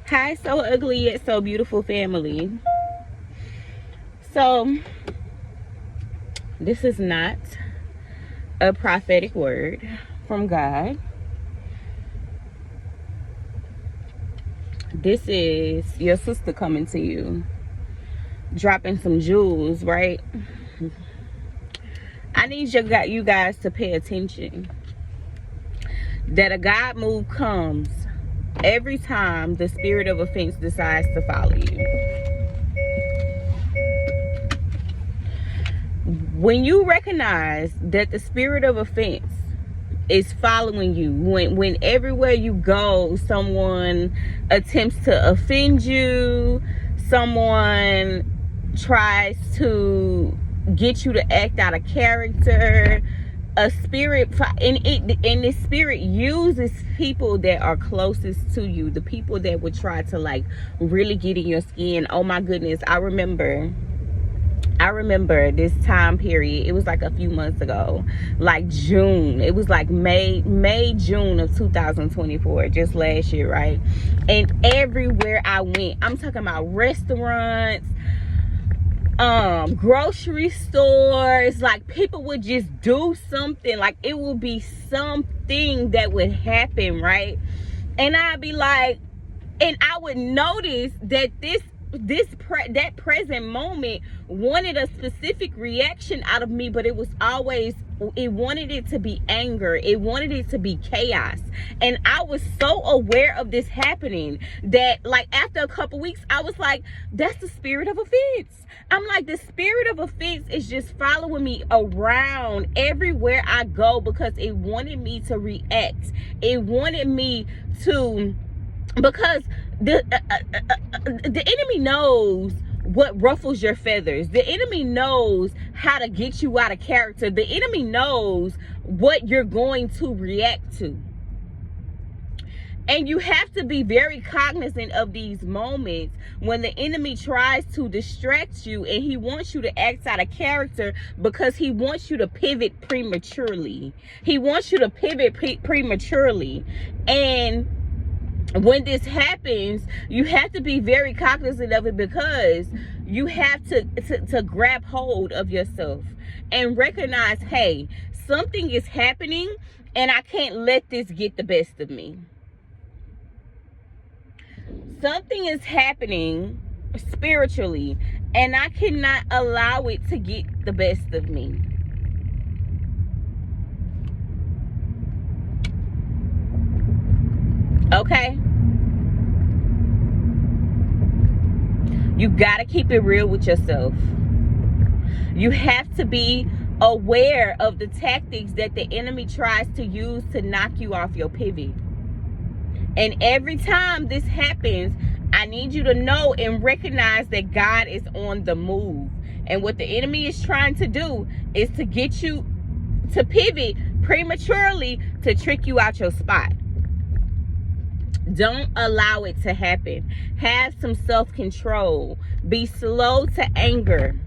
Hi, so ugly yet so beautiful family. So, this is not a prophetic word from God. This is your sister coming to you, dropping some jewels, right? I need you guys to pay attention that a God move comes every time the spirit of offense decides to follow you. When you recognize that the spirit of offense is following you, when everywhere you go someone attempts to offend you, someone tries to get you to act out of character, a spirit, and the spirit uses people that are closest to you, the people that would try to like really get in your skin. Oh my goodness, I remember this time period. It was like a few months ago, like June. It was like June of 2024, just last year, right? And everywhere I went, I'm talking about restaurants, grocery stores, like people would just do something, like it would be something that would happen, right? And I'd be like, and I would notice that that present moment wanted a specific reaction out of me, but it was always, it wanted it to be anger, it wanted it to be chaos. And I was so aware of this happening that like after a couple weeks I was like, that's the spirit of offense. I'm like, the spirit of offense is just following me around everywhere I go because it wanted me to react, it wanted me to, because the enemy knows what ruffles your feathers. The enemy knows how to get you out of character. The enemy knows what you're going to react to. And you have to be very cognizant of these moments when the enemy tries to distract you and he wants you to act out of character because he wants you to pivot prematurely. He wants you to pivot prematurely. And when this happens, you have to be very cognizant of it because you have to grab hold of yourself and recognize, hey, something is happening and I can't let this get the best of me. Something is happening spiritually and I cannot allow it to get the best of me. Okay? You gotta keep it real with yourself. You have to be aware of the tactics that the enemy tries to use to knock you off your pivot. And every time this happens, I need you to know and recognize that God is on the move. And what the enemy is trying to do is to get you to pivot prematurely to trick you out your spot. Don't allow it to happen. Have some self-control. Be slow to anger.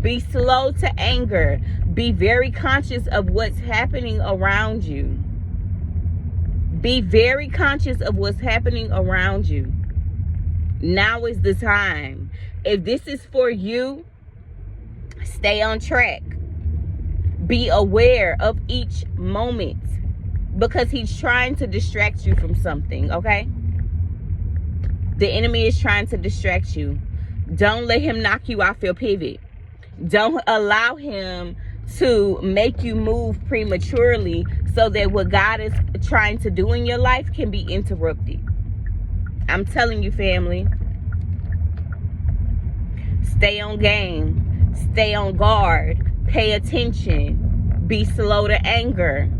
Be slow to anger. Be very conscious of what's happening around you. Be very conscious of what's happening around you. Now is the time. If this is for you, stay on track. Be aware of each moment, because he's trying to distract you from something, okay? The enemy is trying to distract you. Don't let him knock you off your pivot. Don't allow him to make you move prematurely so that what God is trying to do in your life can be interrupted. I'm telling you, family. Stay on game. Stay on guard. Pay attention. Be slow to anger.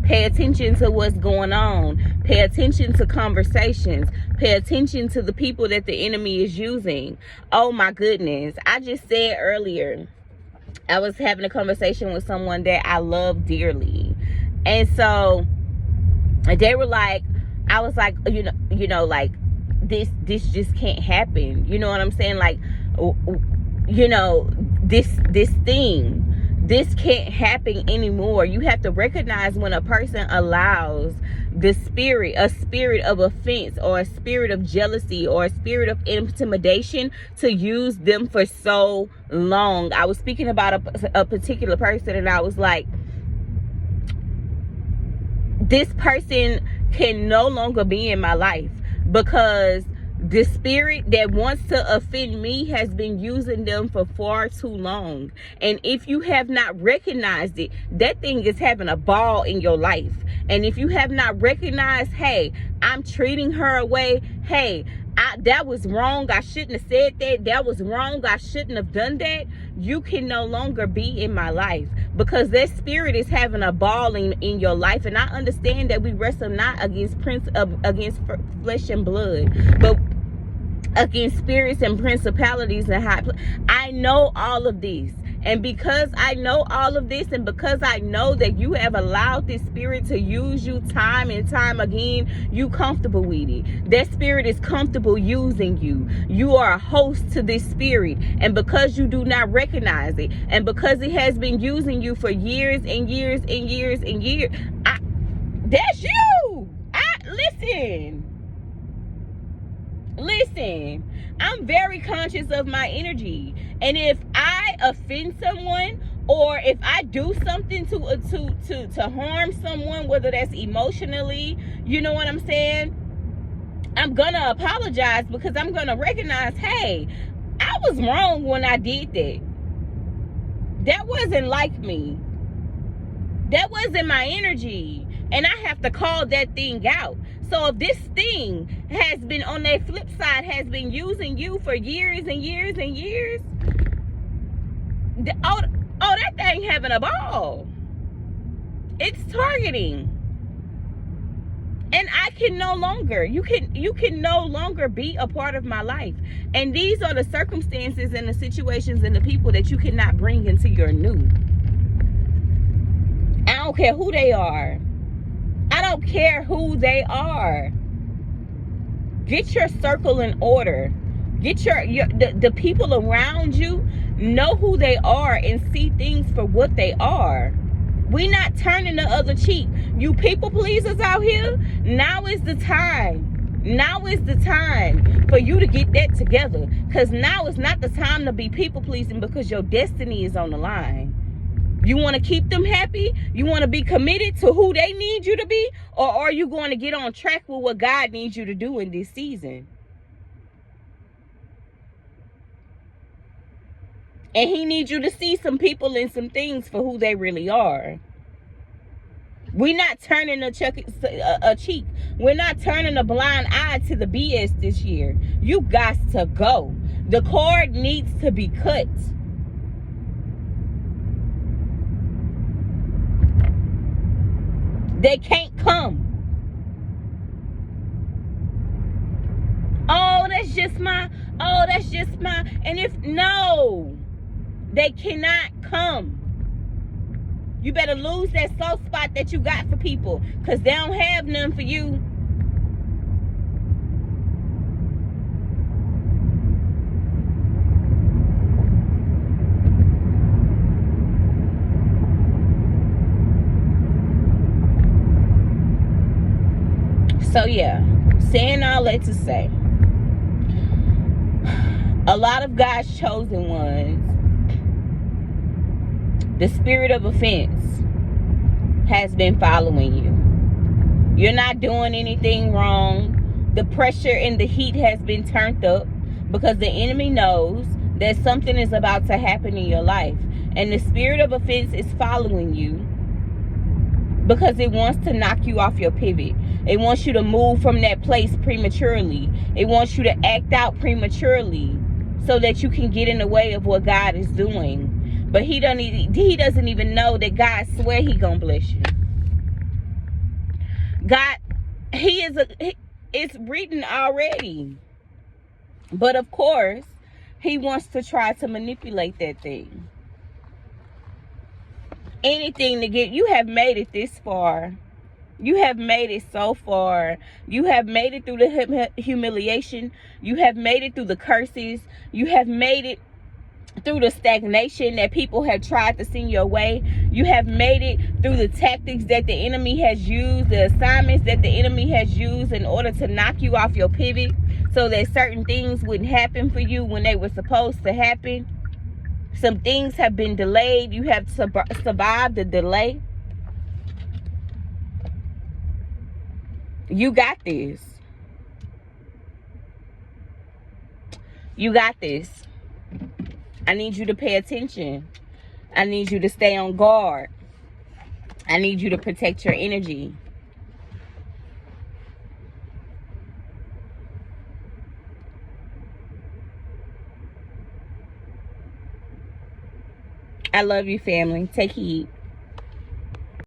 Pay attention to what's going on. Pay attention to conversations. Pay attention to the people that the enemy is using. Oh my goodness. I just said earlier, I was having a conversation with someone that I love dearly. And so they were like, I was like, you know, like this just can't happen. You know what I'm saying? Like, you know, this thing this can't happen anymore. You have to recognize when a person allows a spirit of offense, or a spirit of jealousy, or a spirit of intimidation to use them for so long. I was speaking about a particular person, and I was like, this person can no longer be in my life, because the spirit that wants to offend me has been using them for far too long. And if you have not recognized it, that thing is having a ball in your life. And if you have not recognized, hey, I'm treating her away, hey, that was wrong, I shouldn't have said that, that was wrong, I shouldn't have done that, you can no longer be in my life, because that spirit is having a ball in your life. And I understand that we wrestle not against against flesh and blood, but against spirits and principalities and high. I know all of this. And because I know all of this, and because I know that you have allowed this spirit to use you time and time again, you comfortable with it. That spirit is comfortable using you. You are a host to this spirit. And because you do not recognize it, and because it has been using you for years and years and years and years, that's you. Listen, I'm very conscious of my energy. And if I offend someone, or if I do something to harm someone, whether that's emotionally, you know what I'm saying, I'm gonna apologize, because I'm gonna recognize, hey, I was wrong when I did that. That wasn't like me. That wasn't my energy. And I have to call that thing out. So if this thing has been, on that flip side, has been using you for years and years and years, that thing having a ball. It's targeting. And I can no longer, you can no longer be a part of my life. And these are the circumstances and the situations and the people that you cannot bring into your new. I don't care who they are. I don't care who they are. Get your circle in order. Get the people around you, know who they are and see things for what they are. We not turning the other cheek. You people pleasers out here, now is the time. Now is the time for you to get that together. Because now is not the time to be people pleasing, because your destiny is on the line. You want to keep them happy? You want to be committed to who they need you to be? Or are you going to get on track with what God needs you to do in this season? And he needs you to see some people and some things for who they really are. We're not turning a cheek. We're not turning a blind eye to the BS this year. You got to go. The cord needs to be cut. They can't come. Oh, that's just my. And if, no, they cannot come. You better lose that soft spot that you got for people, because they don't have none for you. So yeah, saying all that to say, a lot of God's chosen ones, the spirit of offense has been following you. You're not doing anything wrong. The pressure and the heat has been turned up, because the enemy knows that something is about to happen in your life. And the spirit of offense is following you because it wants to knock you off your pivot. It wants you to move from that place prematurely. It wants you to act out prematurely so that you can get in the way of what God is doing. But he doesn't even know that God swear he gonna bless you. God, it's written already. But of course, he wants to try to manipulate that thing. Anything to get, you have made it this far. You have made it so far. You have made it through the humiliation. You have made it through the curses. You have made it through the stagnation that people have tried to send your way. You have made it through the tactics that the enemy has used, the assignments that the enemy has used in order to knock you off your pivot so that certain things wouldn't happen for you when they were supposed to happen. Some things have been delayed. You have survived the delay. You got this. You got this. I need you to pay attention. I need you to stay on guard. I need you to protect your energy. I love you, family. Take heed.